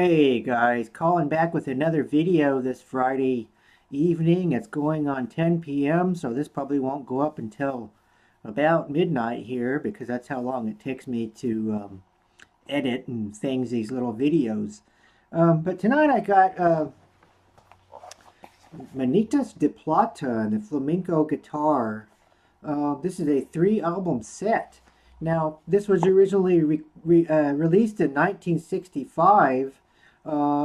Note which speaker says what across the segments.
Speaker 1: Hey guys, calling back with another video this Friday evening. It's going on 10 p.m., so this probably won't go up until about midnight here because that's how long it takes me to edit and things, these little videos. But tonight I got Manitas de Plata and the flamenco guitar. This is a 3-album set. Now, this was originally released in 1965.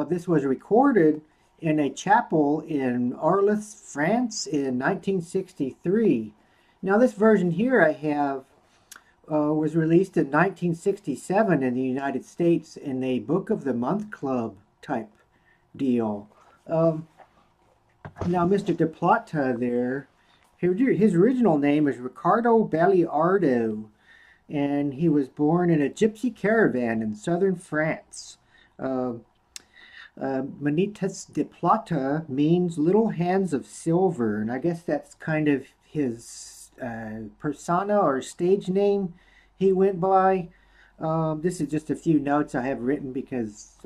Speaker 1: This was recorded in a chapel in Arles, France in 1963. Now, this version here I have was released in 1967 in the United States in a Book of the Month Club type deal. Now, Mr. De Plata there, his original name is Ricardo Baliardo, and he was born in a gypsy caravan in southern France. Manitas de Plata means little hands of silver, and I guess that's kind of his persona or stage name he went by. This is just a few notes I have written because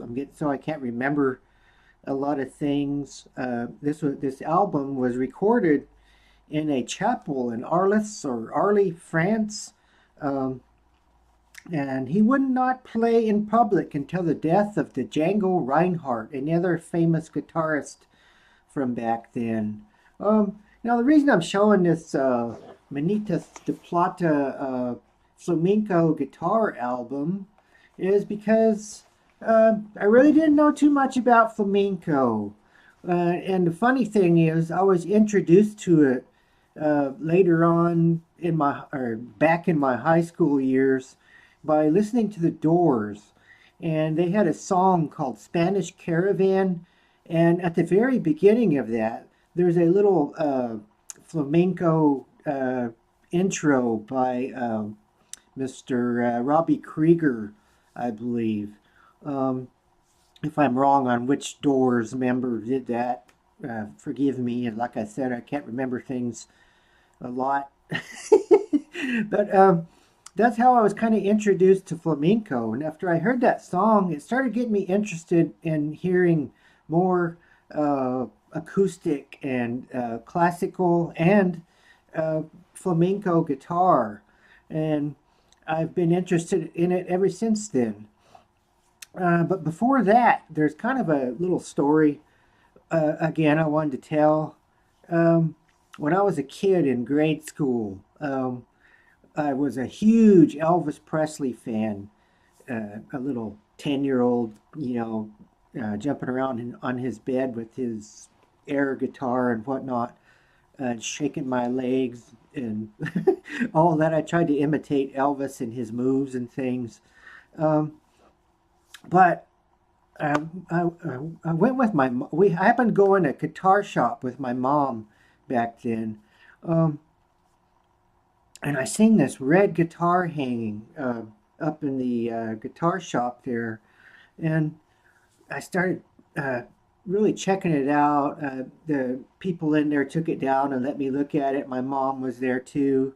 Speaker 1: I can't remember a lot of things. This album was recorded in a chapel in Arles, France. And he would not play in public until the death of the Django Reinhardt, another famous guitarist from back then. Now, the reason I'm showing this Manitas de Plata flamenco guitar album is because I really didn't know too much about flamenco. And the funny thing is, I was introduced to it later on back in my high school years by listening to the Doors, and they had a song called Spanish Caravan, and at the very beginning of that there's a little flamenco intro by Mr. Robbie Krieger, I believe. If I'm wrong on which Doors member did that, forgive me. And like I said, I can't remember things a lot. But that's how I was kind of introduced to flamenco. And after I heard that song, it started getting me interested in hearing more acoustic and classical and flamenco guitar. And I've been interested in it ever since then. But before that, there's kind of a little story again I wanted to tell. When I was a kid in grade school, I was a huge Elvis Presley fan, a little 10-year-old, jumping around on his bed with his air guitar and whatnot, shaking my legs and all that. I tried to imitate Elvis and his moves and things. But I went with I happened to go in a guitar shop with my mom back then. And I seen this red guitar hanging up in the guitar shop there. And I started really checking it out. The people in there took it down and let me look at it. My mom was there too.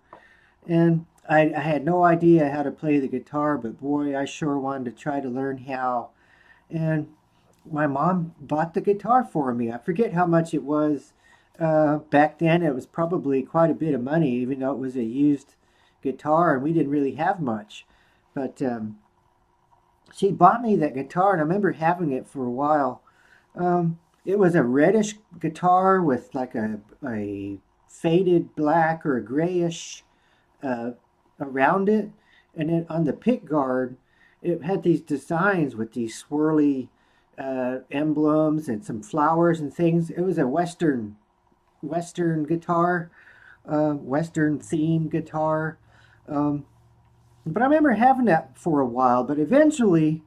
Speaker 1: And I had no idea how to play the guitar, but boy, I sure wanted to try to learn how. And my mom bought the guitar for me. I forget how much it was. Back then, it was probably quite a bit of money, even though it was a used guitar and we didn't really have much. But she bought me that guitar, and I remember having it for a while. It was a reddish guitar with like a faded black or a grayish around it, and then on the pick guard it had these designs with these swirly emblems and some flowers and things. It was a western guitar, western theme guitar. But I remember having that for a while, but eventually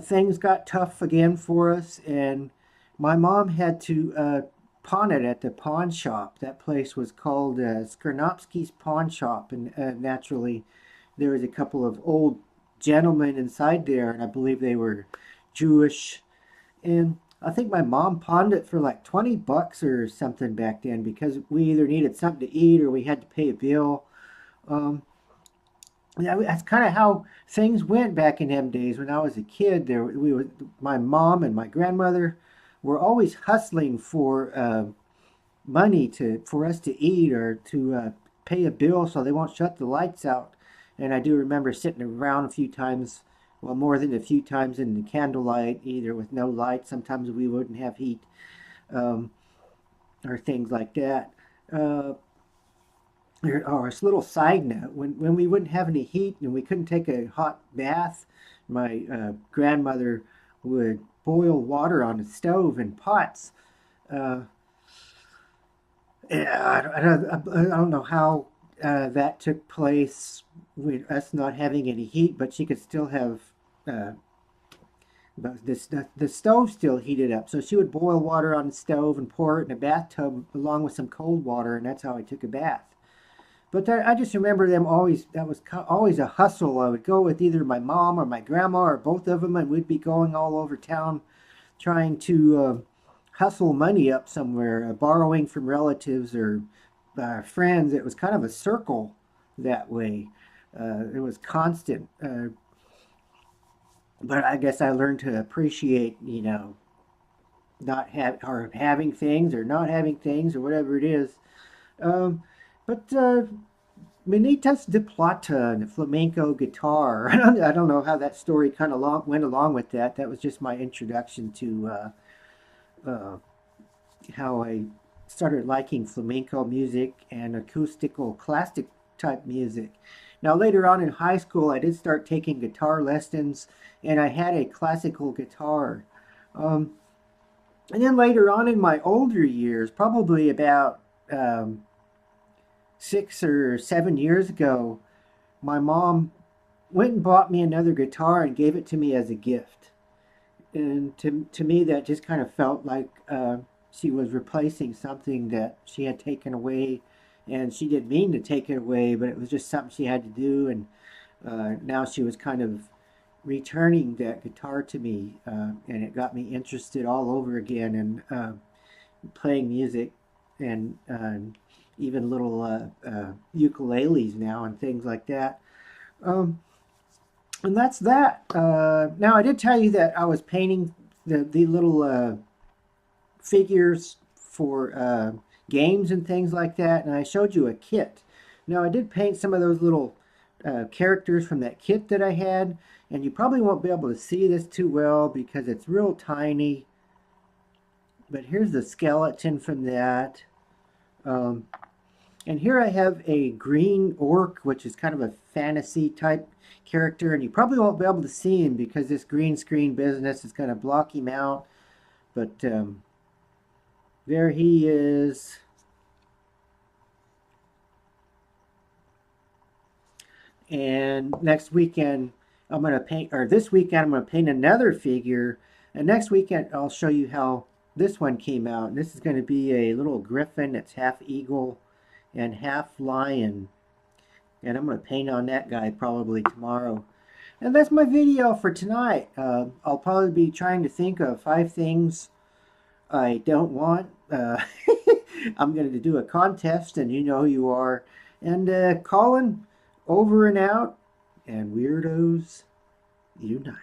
Speaker 1: things got tough again for us, and my mom had to pawn it at the pawn shop. That place was called Skernopsky's Pawn Shop, and naturally there was a couple of old gentlemen inside there, and I believe they were Jewish. And I think my mom pawned it for like $20 or something back then because we either needed something to eat or we had to pay a bill. that's kind of how things went back in them days when I was a kid. My mom and my grandmother were always hustling for money for us to eat or to pay a bill so they won't shut the lights out. And I do remember sitting around a few times, well, more than a few times in the candlelight, either with no light. Sometimes we wouldn't have heat, um, or things like that. Uh, or a little side note, when we wouldn't have any heat and we couldn't take a hot bath, my grandmother would boil water on the stove in pots. Uh, yeah, I don't know how that took place with us not having any heat, but she could still have uh, but the stove still heated up. So she would boil water on the stove and pour it in a bathtub along with some cold water, and that's how I took a bath. But I just remember them always, that was always a hustle. I would go with either my mom or my grandma or both of them, and we'd be going all over town trying to hustle money up somewhere, borrowing from relatives or friends. It was kind of a circle that way. It was constant. But I guess I learned to appreciate, not or having things or not having things or whatever it is. Um, but Manitas de Plata and the flamenco guitar. I don't know how that story kind of went along with that. That was just my introduction to uh, how I started liking flamenco music and acoustical classic type music. Now, later on in high school, I did start taking guitar lessons and I had a classical guitar. Um, and then later on in my older years, probably about 6 or 7 years ago, my mom went and bought me another guitar and gave it to me as a gift. And to me, that just kind of felt like she was replacing something that she had taken away. And she didn't mean to take it away, but it was just something she had to do. And now she was kind of returning that guitar to me. And it got me interested all over again in playing music and even little ukuleles now and things like that. Um, and that's that. Now, I did tell you that I was painting the little figures for games and things like that, and I showed you a kit. Now, I did paint some of those little characters from that kit that I had, and you probably won't be able to see this too well because it's real tiny. But here's the skeleton from that. Um, and here I have a green orc, which is kind of a fantasy type character, and you probably won't be able to see him because this green screen business is going to block him out. But there he is. And next weekend, I'm going to paint, or this weekend, I'm going to paint another figure. And next weekend, I'll show you how this one came out. And this is going to be a little griffin that's half eagle and half lion. And I'm going to paint on that guy probably tomorrow. And that's my video for tonight. I'll probably be trying to think of 5 things I don't want. I'm going to do a contest, and you know who you are. And Colin, over and out, and weirdos unite.